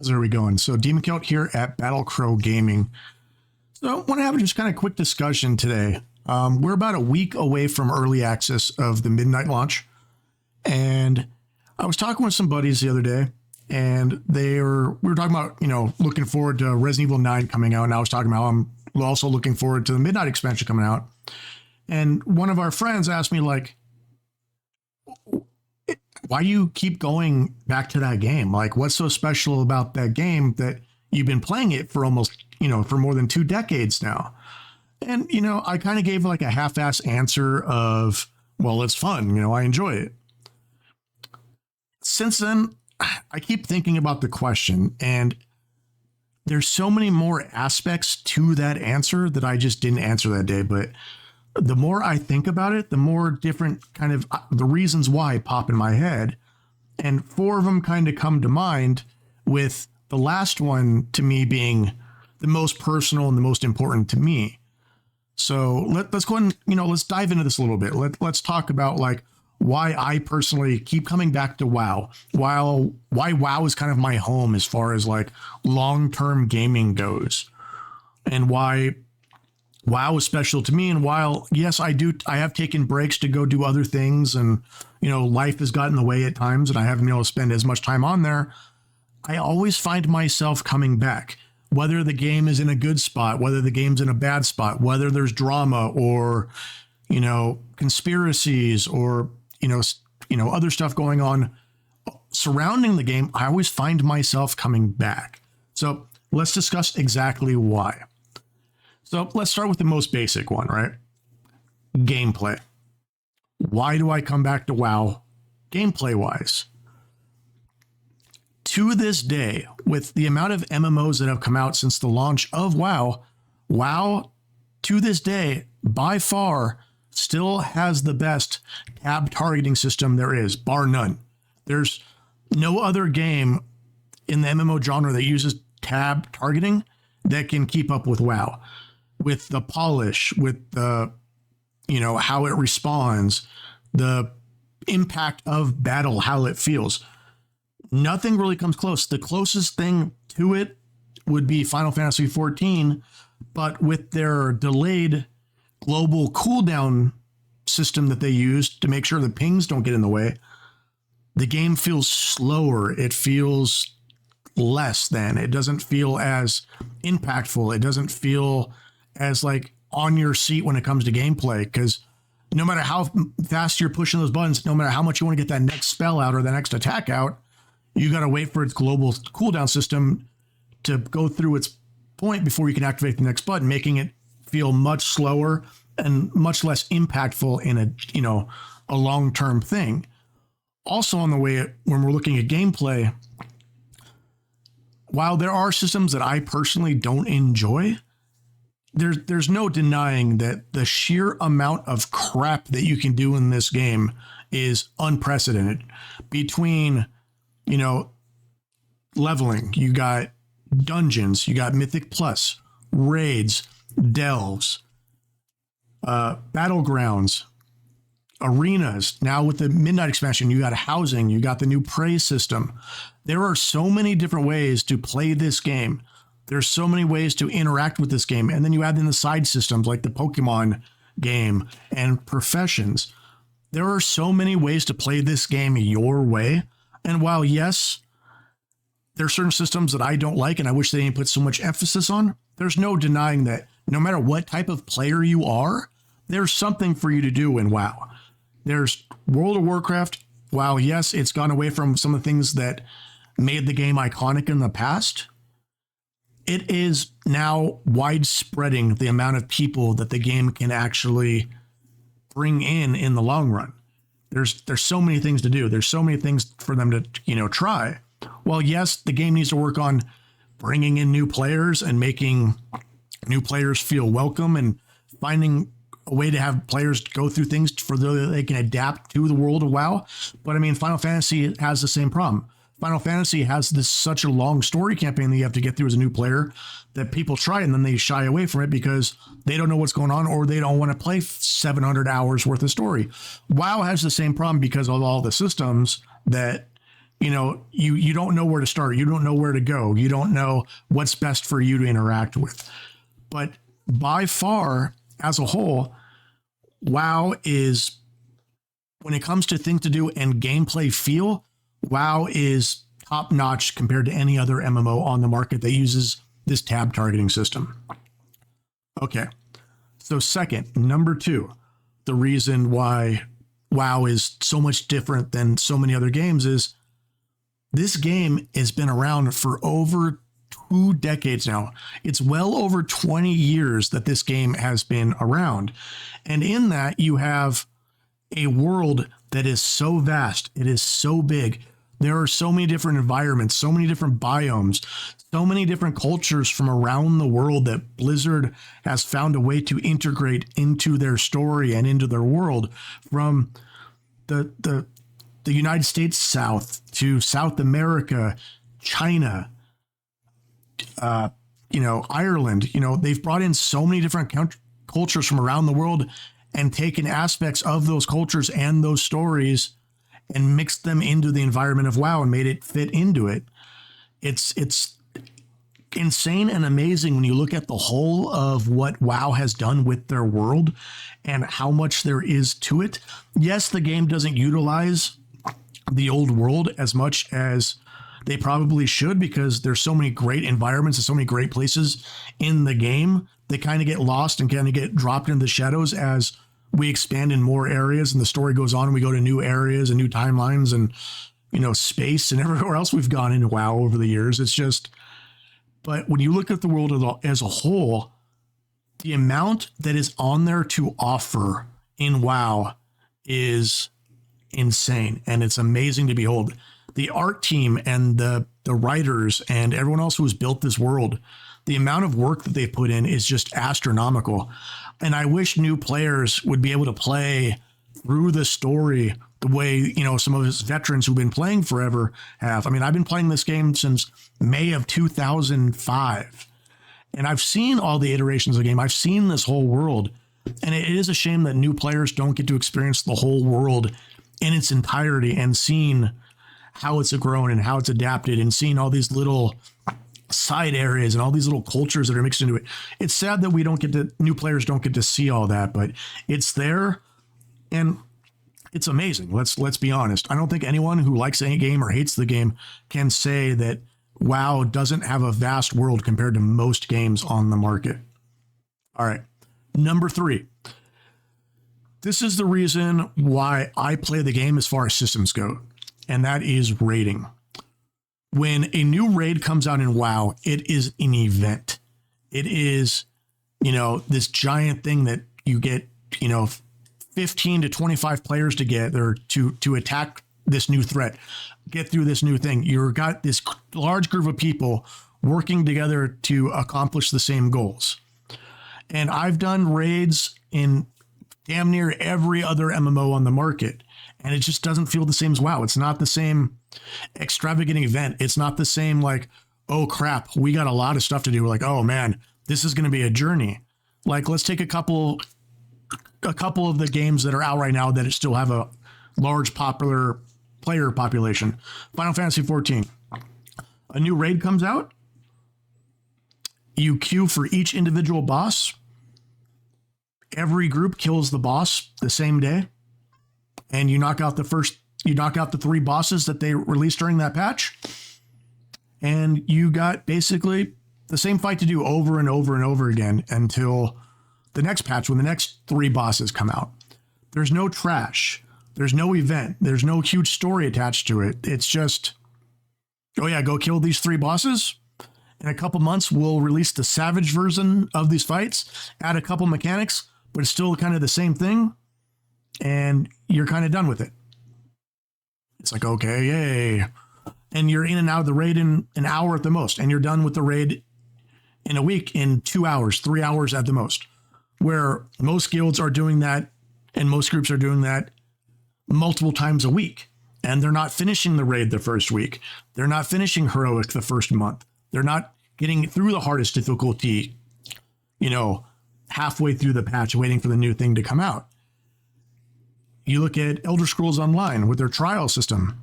There we going. So Demon Count here at Battle Crow Gaming. So I want to have just kind of quick discussion today. We're about a week away from early access of the midnight launch. And I was talking with some buddies the other day, and we were talking about, looking forward to Resident Evil 9 coming out. And I was talking about I'm also looking forward to the midnight expansion coming out. And one of our friends asked me, like, why do you keep going back to that game? Like, what's so special about that game that you've been playing it for almost, for more than 2 decades now? And, I kind of gave like a half-ass answer of, well, it's fun. I enjoy it. Since then, I keep thinking about the question, and there's so many more aspects to that answer that I just didn't answer that day. But the more I think about it, the more different kind of the reasons why pop in my head. And 4 of them kind of come to mind, with the last one to me being the most personal and the most important to me. So let's go ahead and, let's dive into this a little bit. Let's talk about like why I personally keep coming back to WoW. Why WoW is kind of my home as far as like long-term gaming goes, and why WoW is special to me. And while, yes, I have taken breaks to go do other things, and, life has gotten in the way at times and I haven't been able to spend as much time on there, I always find myself coming back, whether the game is in a good spot, whether the game's in a bad spot, whether there's drama or, conspiracies or, other stuff going on surrounding the game. I always find myself coming back. So let's discuss exactly why. So let's start with the most basic one, right? Gameplay. Why do I come back to WoW gameplay wise? To this day, with the amount of MMOs that have come out since the launch of WoW, WoW to this day, by far, still has the best tab targeting system there is, bar none. There's no other game in the MMO genre that uses tab targeting that can keep up with WoW. With the polish, with the, how it responds, the impact of battle, how it feels. Nothing really comes close. The closest thing to it would be Final Fantasy XIV, but with their delayed global cooldown system that they use to make sure the pings don't get in the way, the game feels slower. It feels less than. It doesn't feel as impactful. It doesn't feel as like on your seat when it comes to gameplay, because no matter how fast you're pushing those buttons, no matter how much you want to get that next spell out or the next attack out, you got to wait for its global cooldown system to go through its point before you can activate the next button, making it feel much slower and much less impactful in a long-term thing. Also on the way, when we're looking at gameplay, while there are systems that I personally don't enjoy, there's no denying that the sheer amount of crap that you can do in this game is unprecedented. Between, leveling, you got dungeons, you got Mythic Plus, raids, delves, battlegrounds, arenas. Now with the midnight expansion, you got housing, you got the new praise system. There are so many different ways to play this game. There's so many ways to interact with this game. And then you add in the side systems like the Pokemon game and professions. There are so many ways to play this game your way. And while, yes, there are certain systems that I don't like and I wish they didn't put so much emphasis on, there's no denying that no matter what type of player you are, there's something for you to do in WoW. There's World of Warcraft. While, yes, it's gone away from some of the things that made the game iconic in the past, it is now widespreading the amount of people that the game can actually bring in the long run. There's so many things to do. There's so many things for them to, try. Well, yes, the game needs to work on bringing in new players and making new players feel welcome and finding a way to have players go through things for that they can adapt to the world of WoW. But I mean, Final Fantasy has the same problem. Final Fantasy has such a long story campaign that you have to get through as a new player that people try and then they shy away from it because they don't know what's going on or they don't want to play 700 hours worth of story. WoW has the same problem because of all the systems that you don't know where to start. You don't know where to go. You don't know what's best for you to interact with. But by far, as a whole, WoW is, when it comes to things to do and gameplay feel, WoW is top notch compared to any other MMO on the market that uses this tab targeting system. Okay. So number 2, the reason why WoW is so much different than so many other games is this game has been around for over 2 decades now. It's well over 20 years that this game has been around. And in that, you have a world that is so vast. It is so big. There are so many different environments, so many different biomes, so many different cultures from around the world that Blizzard has found a way to integrate into their story and into their world, from the United States South to South America, China, Ireland. They've brought in so many different cultures from around the world and taken aspects of those cultures and those stories and mixed them into the environment of WoW and made it fit into it. It's insane and amazing when you look at the whole of what WoW has done with their world and how much there is to it. Yes, the game doesn't utilize the old world as much as they probably should, because there's so many great environments and so many great places in the game. They kind of get lost and kind of get dropped in the shadows as we expand in more areas and the story goes on and we go to new areas and new timelines and, space and everywhere else we've gone into WoW over the years. It's just, but when you look at the world as a whole, the amount that is on there to offer in WoW is insane. And it's amazing to behold. The art team and the writers and everyone else who has built this world, the amount of work that they've put in is just astronomical. And I wish new players would be able to play through the story the way, some of his veterans who've been playing forever have. I mean, I've been playing this game since May of 2005, and I've seen all the iterations of the game. I've seen this whole world, and it is a shame that new players don't get to experience the whole world in its entirety and seen how it's grown and how it's adapted and seeing all these little side areas and all these little cultures that are mixed into it. It's sad that new players don't get to see all that, but it's there and it's amazing. Let's be honest. I don't think anyone who likes any game or hates the game can say that WoW doesn't have a vast world compared to most games on the market. All right. Number 3. This is the reason why I play the game as far as systems go, and that is raiding. When a new raid comes out in WoW, it is an event. It is, this giant thing that you get, 15 to 25 players together to attack this new threat, get through this new thing. You've got this large group of people working together to accomplish the same goals. And I've done raids in damn near every other MMO on the market, and it just doesn't feel the same as WoW. It's not the same extravagant event. It's not the same like, oh crap, we got a lot of stuff to do. We're like, oh man, this is going to be a journey. Like, let's take a couple of the games that are out right now that still have a large popular player population. Final Fantasy 14. A new raid comes out. You queue for each individual boss. Every group kills the boss the same day. And you knock out the 3 bosses that they released during that patch. And you got basically the same fight to do over and over and over again until the next patch when the next 3 bosses come out. There's no trash. There's no event. There's no huge story attached to it. It's just, oh yeah, go kill these 3 bosses. In a couple months, we'll release the Savage version of these fights, add a couple mechanics, but it's still kind of the same thing. And you're kind of done with it. It's like, okay, yay. And you're in and out of the raid in an hour at the most. And you're done with the raid in a week in 2 hours, 3 hours at the most. Where most guilds are doing that and most groups are doing that multiple times a week. And they're not finishing the raid the first week. They're not finishing heroic the first month. They're not getting through the hardest difficulty, halfway through the patch, waiting for the new thing to come out. You look at Elder Scrolls Online with their trial system.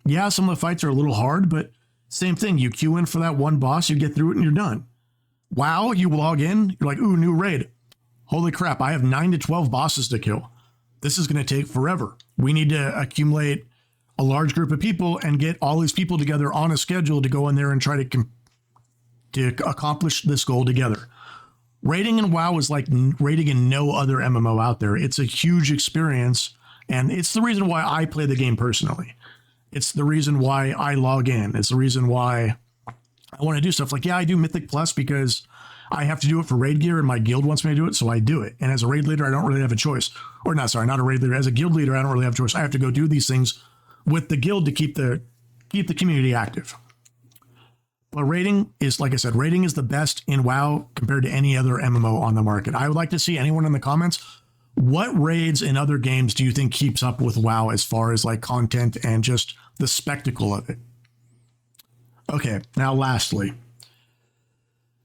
Yeah, some of the fights are a little hard, but same thing. You queue in for that one boss, you get through it, and you're done. WoW, you log in, you're like, ooh, new raid. Holy crap, I have 9 to 12 bosses to kill. This is going to take forever. We need to accumulate a large group of people and get all these people together on a schedule to go in there and try to accomplish this goal together. Raiding in WoW is like raiding in no other MMO out there. It's a huge experience, and it's the reason why I play the game personally. It's the reason why I log in. It's the reason why I want to do stuff. Like, yeah, I do Mythic Plus because I have to do it for raid gear and my guild wants me to do it, so I do it. And as a raid leader, I don't really have a choice. Or not, sorry, not a raid leader. As a guild leader, I don't really have a choice. I have to go do these things with the guild to keep the community active. But raiding is, like I said, raiding is the best in WoW compared to any other MMO on the market. I would like to see anyone in the comments, what raids in other games do you think keeps up with WoW as far as like content and just the spectacle of it? Okay, now lastly,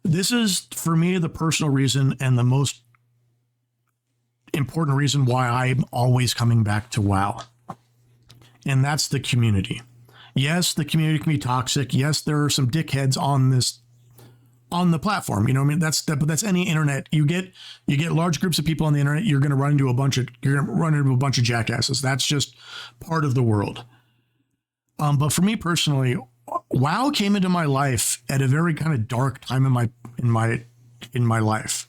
this is for me the personal reason and the most important reason why I'm always coming back to WoW. And that's the community. Yes, the community can be toxic. Yes, there are some dickheads on the platform. You know what I mean? But that's any internet. You get large groups of people on the internet, you're going to run into a bunch of jackasses. That's just part of the world. But for me personally, WoW came into my life at a very kind of dark time in my life.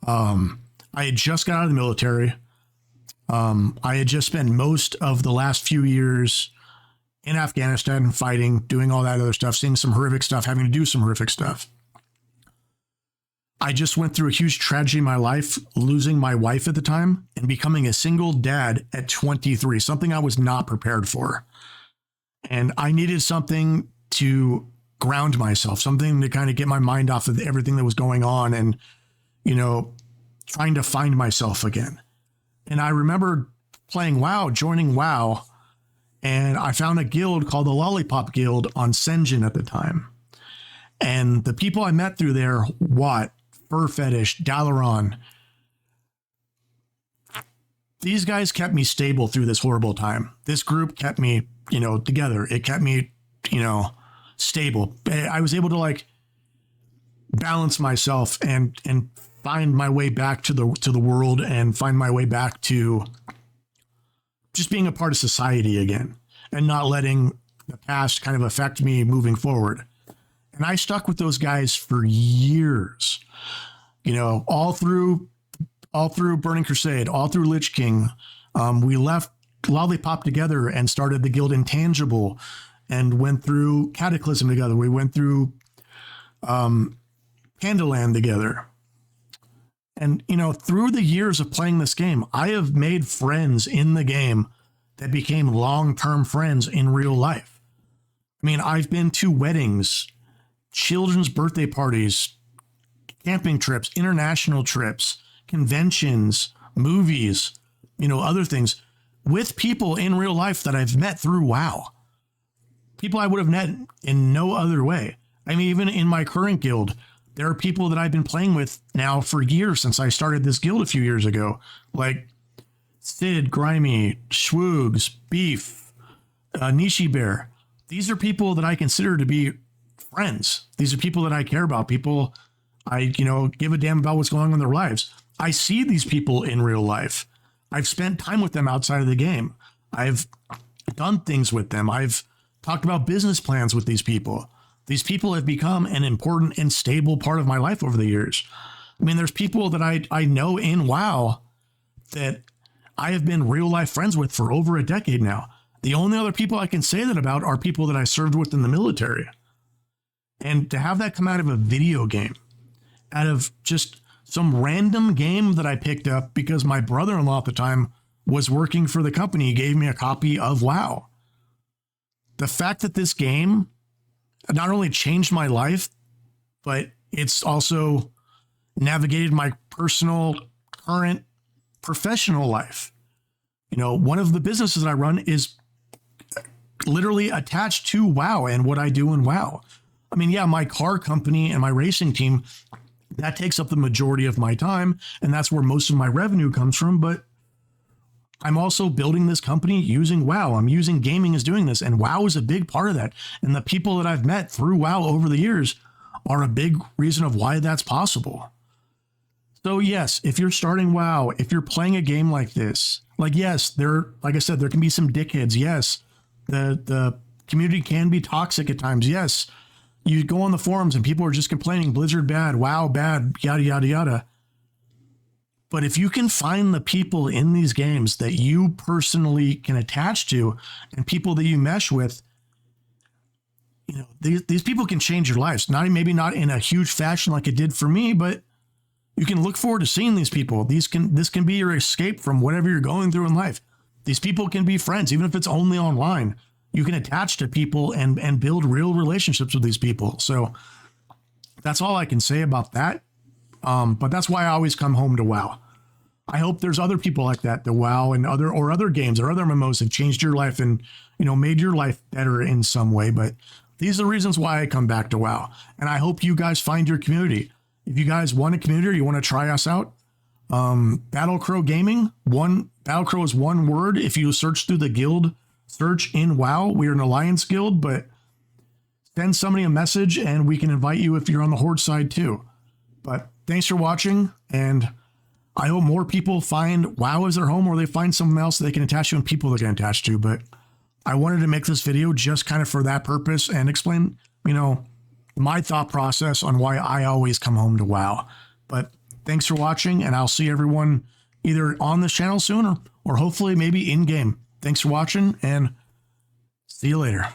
I had just got out of the military. I had just spent most of the last few years in Afghanistan fighting, doing all that other stuff, seeing some horrific stuff, having to do some horrific stuff. I just went through a huge tragedy in my life, losing my wife at the time and becoming a single dad at 23, something I was not prepared for. And I needed something to ground myself, something to kind of get my mind off of everything that was going on and, you know, trying to find myself again. And I remember playing WoW, joining WoW, and I found a guild called the Lollipop Guild on Senjin at the time. And the people I met through there, Watt, Fur Fetish, Dalaran, these guys kept me stable through this horrible time. This group kept me, you know, together. It kept me, you know, stable. I was able to like balance myself and find my way back to the world and find my way back to just being a part of society again and not letting the past kind of affect me moving forward. And I stuck with those guys for years, you know, all through Burning Crusade, all through Lich King. We left Lollipop together and started the guild Intangible and went through Cataclysm together. We went through Candyland together. And, you know, through the years of playing this game, I have made friends in the game that became long-term friends in real life. I mean, I've been to weddings, children's birthday parties, camping trips, international trips, conventions, movies, you know, other things with people in real life that I've met through WoW. People I would have met in no other way. I mean, even in my current guild, there are people that I've been playing with now for years since I started this guild a few years ago, like Sid, Grimy, Schwoogs, Beef, Nishi Bear. These are people that I consider to be friends. These are people that I care about, people I, you know, give a damn about what's going on in their lives. I see these people in real life. I've spent time with them outside of the game. I've done things with them. I've talked about business plans with these people. These people have become an important and stable part of my life over the years. I mean, there's people that I know in WoW that I have been real life friends with for over a decade now. The only other people I can say that about are people that I served with in the military. And to have that come out of a video game, out of just some random game that I picked up because my brother-in-law at the time was working for the company, he gave me a copy of WoW. The fact that this game not only changed my life, but it's also navigated my personal, current, professional life. You know, one of the businesses that I run is literally attached to WoW and what I do in WoW. I mean, yeah, my car company and my racing team, that takes up the majority of my time, and that's where most of my revenue comes from. But I'm also building this company using WoW. I'm using gaming as doing this, and WoW is a big part of that. And the people that I've met through WoW over the years are a big reason of why that's possible. So yes, if you're starting WoW, if you're playing a game like this, like yes, like I said, there can be some dickheads. Yes, the community can be toxic at times. Yes, you go on the forums and people are just complaining, Blizzard bad, WoW bad, yada, yada, yada. But if you can find the people in these games that you personally can attach to and people that you mesh with, you know, these people can change your lives. Maybe not in a huge fashion like it did for me, but you can look forward to seeing these people. This can be your escape from whatever you're going through in life. These people can be friends, even if it's only online. You can attach to people and build real relationships with these people. So that's all I can say about that. But that's why I always come home to WoW. I hope there's other people like that. The WoW and other games or other MMOs have changed your life and, you know, made your life better in some way. But these are the reasons why I come back to WoW. And I hope you guys find your community. If you guys want a community or you want to try us out, Battle Crow Gaming, Battle Crow is one word. If you search through the guild search in WoW, we are an alliance guild, but send somebody a message and we can invite you if you're on the Horde side too. But thanks for watching, and I hope more people find WoW as their home, or they find something else they can attach to and people they can attach to. But I wanted to make this video just kind of for that purpose and explain, you know, my thought process on why I always come home to WoW. But thanks for watching, and I'll see everyone either on this channel soon or hopefully maybe in game. Thanks for watching, and see you later.